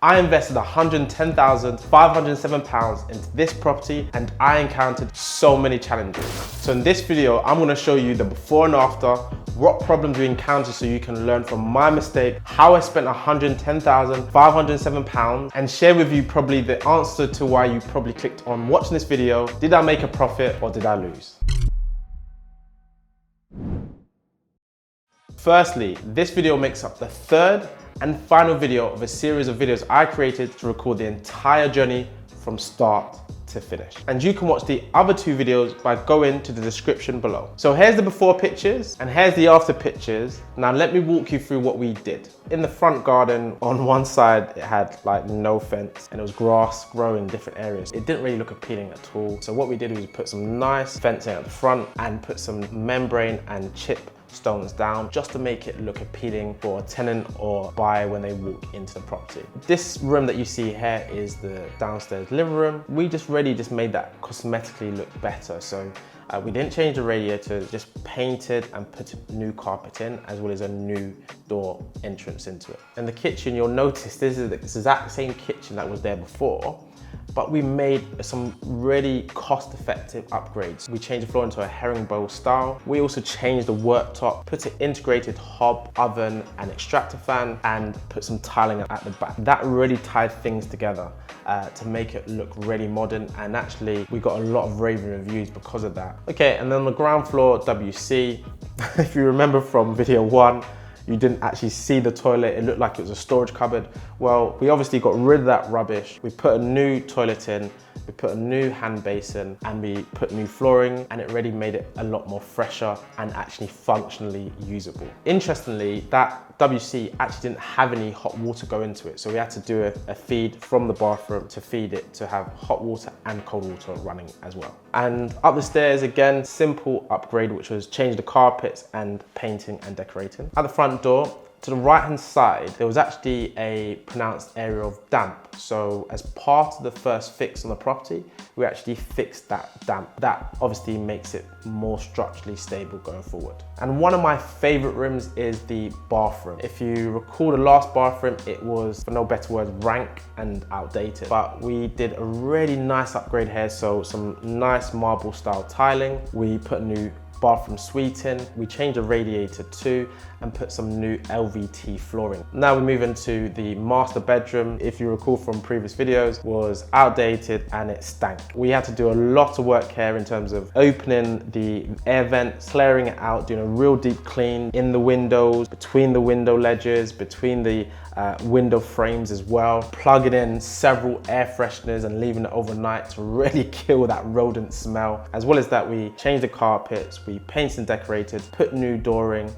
I invested £110,507 into this property and I encountered so many challenges. So in this video, I'm gonna show you the before and after, what problems we encountered so you can learn from my mistake, how I spent £110,507 and share with you probably the answer to why you probably clicked on watching this video. Did I make a profit or did I lose? Firstly, this video makes up the third and final video of a series of videos I created to record the entire journey from start to finish. And you can watch the other two videos by going to the description below. So here's the before pictures and here's the after pictures. Now let me walk you through what we did. In the front garden, on one side, it had like no fence and it was grass growing in different areas. It didn't really look appealing at all. So what we did was put some nice fencing at the front and put some membrane and chip stones down just to make it look appealing for a tenant or buyer when they walk into the property. This room that you see here is the downstairs living room. We just made that cosmetically look better. So we didn't change the radiator, just painted and put new carpet in, as well as a new door entrance into it. And the kitchen, you'll notice this is the exact same kitchen that was there before, but we made some really cost-effective upgrades. We changed the floor into a herringbone style. We also changed the worktop, put an integrated hob, oven, and extractor fan, and put some tiling at the back. That really tied things together to make it look really modern, and actually we got a lot of raving reviews because of that. Okay, and then the ground floor, WC. If you remember from video 1, you didn't actually see the toilet, it looked like it was a storage cupboard. Well, we obviously got rid of that rubbish. We put a new toilet in, we put a new hand basin, and we put new flooring, and it really made it a lot more fresher and actually functionally usable. Interestingly, that WC actually didn't have any hot water go into it, so we had to do a feed from the bathroom to feed it to have hot water and cold water running as well. And up the stairs, again, simple upgrade, which was change the carpets and painting and decorating. At the front door, to the right hand side, there was actually a pronounced area of damp. So as part of the first fix on the property, we actually fixed that damp. That obviously makes it more structurally stable going forward. And one of my favorite rooms is the bathroom. If you recall the last bathroom, it was, for no better words, rank and outdated. But we did a really nice upgrade here. So some nice marble style tiling. We put a new bathroom suite in, we changed the radiator too, and put some new LVT flooring. Now we move into the master bedroom. If you recall from previous videos, was outdated and it stank. We had to do a lot of work here in terms of opening the air vent, clearing it out, doing a real deep clean in the windows, between the window ledges, between the window frames as well, plugging in several air fresheners and leaving it overnight to really kill that rodent smell. As well as that, we changed the carpets, we painted and decorated, put new dooring,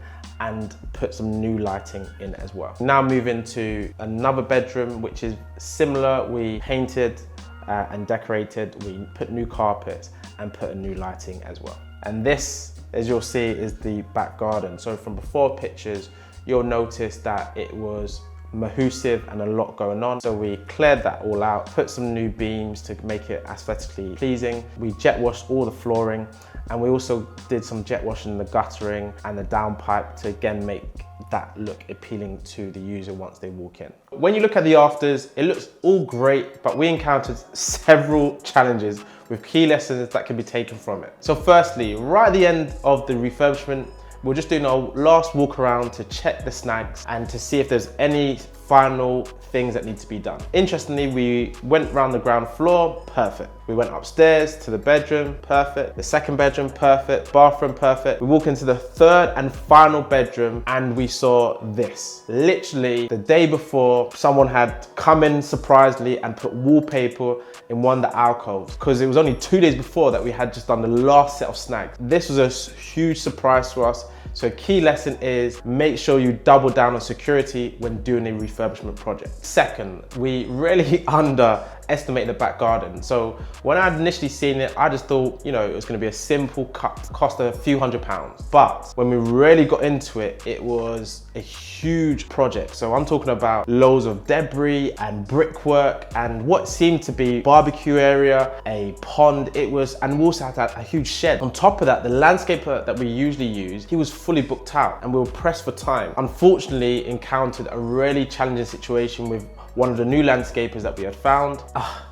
and put some new lighting in as well. Now move into another bedroom, which is similar. We painted and decorated, we put new carpets and put a new lighting as well. And this, as you'll see, is the back garden. So from before pictures, you'll notice that it was mahoosive and a lot going on. So we cleared that all out, put some new beams to make it aesthetically pleasing. We jet washed all the flooring, and we also did some jet washing in the guttering and the downpipe to again make that look appealing to the user once they walk in. When you look at the afters, it looks all great, but we encountered several challenges with key lessons that can be taken from it. So firstly, right at the end of the refurbishment, we're just doing our last walk around to check the snags and to see if there's any final things that need to be done. Interestingly, we went around the ground floor, perfect. We went upstairs to the bedroom, perfect. The second bedroom, perfect. Bathroom, perfect. We walk into the third and final bedroom and we saw this. Literally the day before, someone had come in surprisingly and put wallpaper in one of the alcoves, because it was only 2 days before that we had just done the last set of snags. This was a huge surprise to us. So a key lesson is make sure you double down on security when doing a refurbishment project. Second, we really underestimated the back garden. So when I'd initially seen it, I just thought, you know, it was gonna be a simple cut, cost a few £100s. But when we really got into it, it was a huge project. So I'm talking about loads of debris and brickwork and what seemed to be barbecue area, a pond. And we also had a huge shed. On top of that, the landscaper that we usually use, he was fully booked out and we were pressed for time. Unfortunately, encountered a really challenging situation with one of the new landscapers that we had found.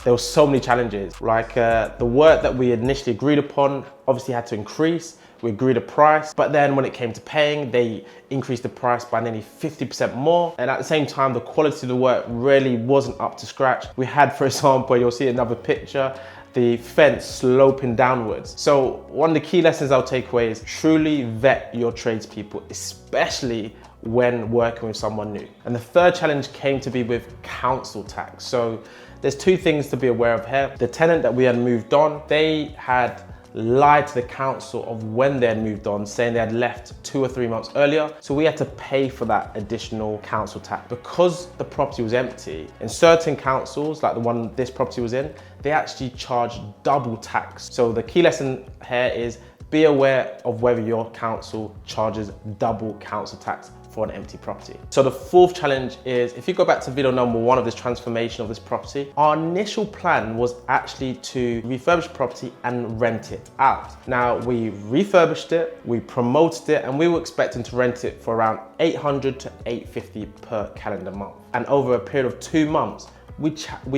There were so many challenges. Like the work that we initially agreed upon obviously had to increase. We agreed a price, but then when it came to paying, they increased the price by nearly 50% more. And at the same time, the quality of the work really wasn't up to scratch. We had, for example, you'll see another picture, the fence sloping downwards. So one of the key lessons I'll take away is truly vet your tradespeople, especially when working with someone new. And the third challenge came to be with council tax. So there's two things to be aware of here. The tenant that we had moved on, they had lied to the council of when they had moved on, saying they had left 2 or 3 months earlier. So we had to pay for that additional council tax. Because the property was empty, in certain councils, like the one this property was in, they actually charge double tax. So the key lesson here is be aware of whether your council charges double council tax for an empty property. So the fourth challenge is, if you go back to video number 1 of this transformation of this property, our initial plan was actually to refurbish the property and rent it out. Now we refurbished it, we promoted it, and we were expecting to rent it for around $800 to $850 per calendar month. And over a period of 2 months, we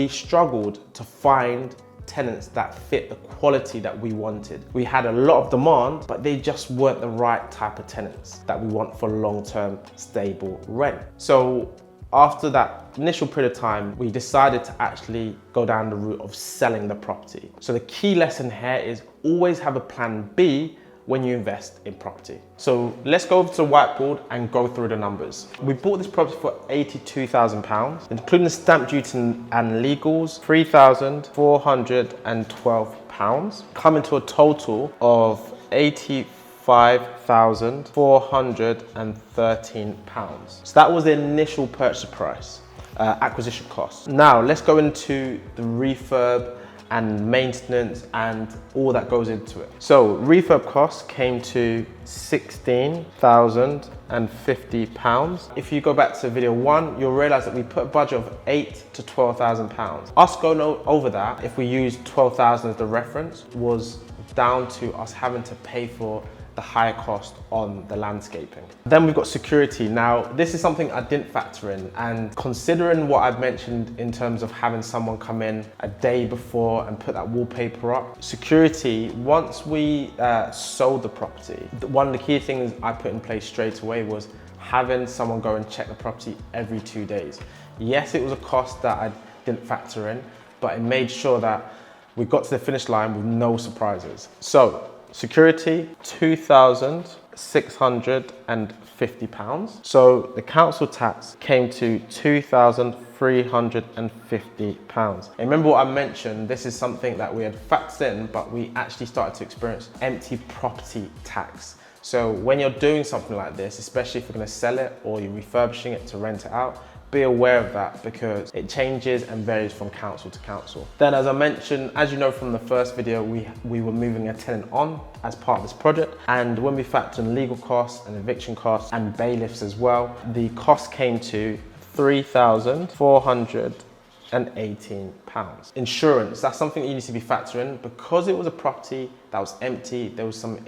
struggled to find tenants that fit the quality that we wanted. We had a lot of demand, but they just weren't the right type of tenants that we want for long-term stable rent. So after that initial period of time, we decided to actually go down the route of selling the property. So the key lesson here is always have a plan B when you invest in property. So let's go over to the whiteboard and go through the numbers. We bought this property for £82,000, including the stamp duty and legals, £3,412, coming to a total of £85,413. So that was the initial purchase price, acquisition cost. Now let's go into the refurb and maintenance and all that goes into it. So refurb costs came to £16,050. If you go back to video 1, you'll realize that we put a budget of £8,000 to £12,000. Us going over that, if we use 12,000 as the reference, was down to us having to pay for the higher cost on the landscaping. Then we've got security. Now, this is something I didn't factor in, and considering what I've mentioned in terms of having someone come in a day before and put that wallpaper up, security, once we sold the property, one of the key things I put in place straight away was having someone go and check the property every 2 days. Yes, it was a cost that I didn't factor in, but it made sure that we got to the finish line with no surprises. So security, £2,650. So the council tax came to £2,350. And remember what I mentioned, this is something that we had factored in, but we actually started to experience empty property tax. So when you're doing something like this, especially if you're going to sell it or you're refurbishing it to rent it out, be aware of that because it changes and varies from council to council. Then, as I mentioned, as you know from the first video, we were moving a tenant on as part of this project. And when we factor in legal costs and eviction costs and bailiffs as well, the cost came to £3,418. Insurance, that's something you need to be factoring because it was a property that was empty. There was some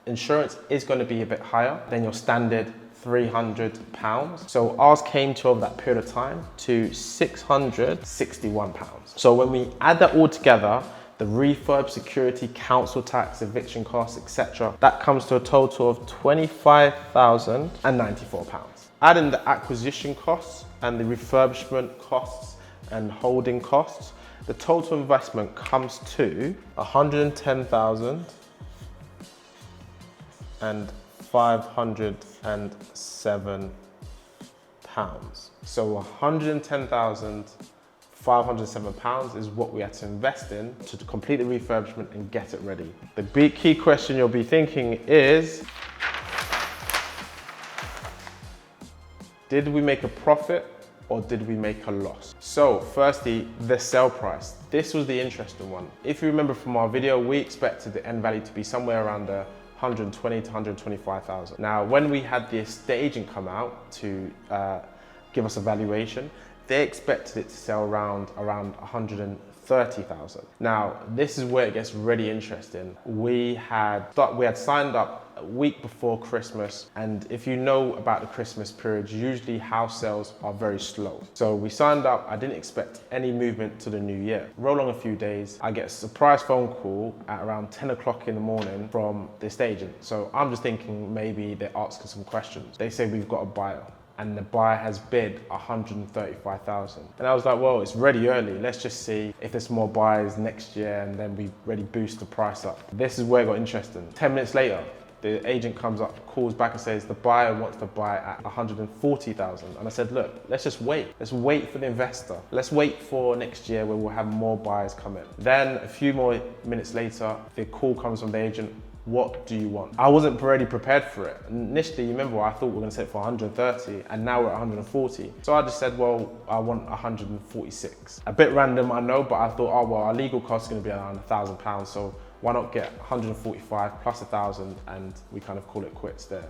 insurance is going to be a bit higher than your standard £300. So ours came to, over that period of time, to £661. So when we add that all together, the refurb, security, council tax, eviction costs, etc., that comes to a total of £25,094. Adding the acquisition costs and the refurbishment costs and holding costs, the total investment comes to £110,507. So £110,507 is what we had to invest in to complete the refurbishment and get it ready. The big key question you'll be thinking is, did we make a profit or did we make a loss? So firstly, the sale price. This was the interesting one. If you remember from our video, we expected the end value to be somewhere around the 120 to 125,000. Now, when we had the estate agent come out to give us a valuation, they expected it to sell around 130,000. Now, this is where it gets really interesting. We had signed up a week before Christmas, and if you know about the Christmas period, usually house sales are very slow. So we signed up. I didn't expect any movement to the new year. Roll on a few days, I get a surprise phone call at around 10 o'clock in the morning from the estate agent. So I'm just thinking maybe they're asking some questions. They say we've got a buyer, and the buyer has bid 135,000. And I was like, well, it's really early. Let's just see if there's more buyers next year, and then we really boost the price up. This is where it got interesting. 10 minutes later, the agent comes up, calls back and says the buyer wants to buy at 140,000. And I said, look, let's just wait. Let's wait for the investor. Let's wait for next year where we'll have more buyers come in. Then a few more minutes later, the call comes from the agent. What do you want? I wasn't already prepared for it. Initially, you remember, I thought we were gonna sell it for 130, and now we're at 140. So I just said, well, I want 146. A bit random, I know, but I thought, oh, well, our legal cost is gonna be around £1,000, so why not get 145 plus 1,000, and we kind of call it quits there.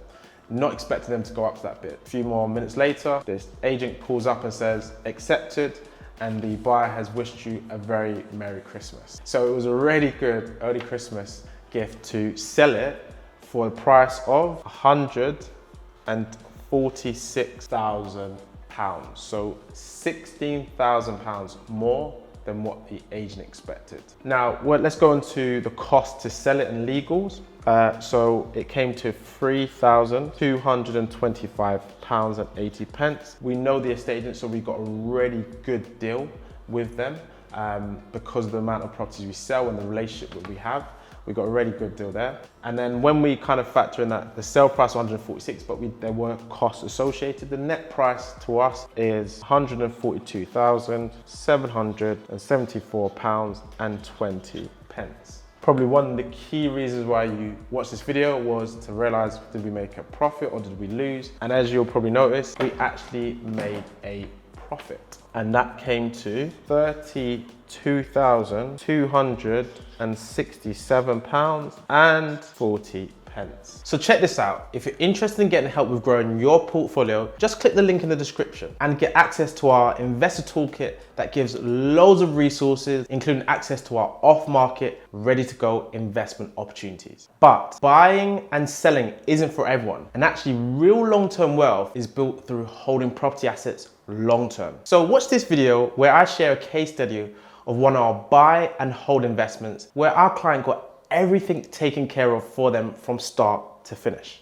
Not expecting them to go up to that bit. A few more minutes later, this agent calls up and says, accepted, and the buyer has wished you a very Merry Christmas. So it was a really good early Christmas gift to sell it for a price of £146,000. So £16,000 more than what the agent expected. Now, let's go into the cost to sell it and legals. So it came to £3,225.80. We know the estate agent, so we got a really good deal with them because of the amount of properties we sell and the relationship that we have. We got a really good deal there. And then when we kind of factor in that the sale price was 146, but there were costs associated, the net price to us is £142,774.20. Probably one of the key reasons why you watch this video was to realize, did we make a profit or did we lose? And as you'll probably notice, we actually made a profit. And that came to £32,267.40. So check this out. If you're interested in getting help with growing your portfolio, just click the link in the description and get access to our Investor Toolkit that gives loads of resources, including access to our off-market, ready-to-go investment opportunities. But buying and selling isn't for everyone. And actually, real long-term wealth is built through holding property assets long-term. So watch this video where I share a case study of one of our buy and hold investments where our client got everything taken care of for them from start to finish.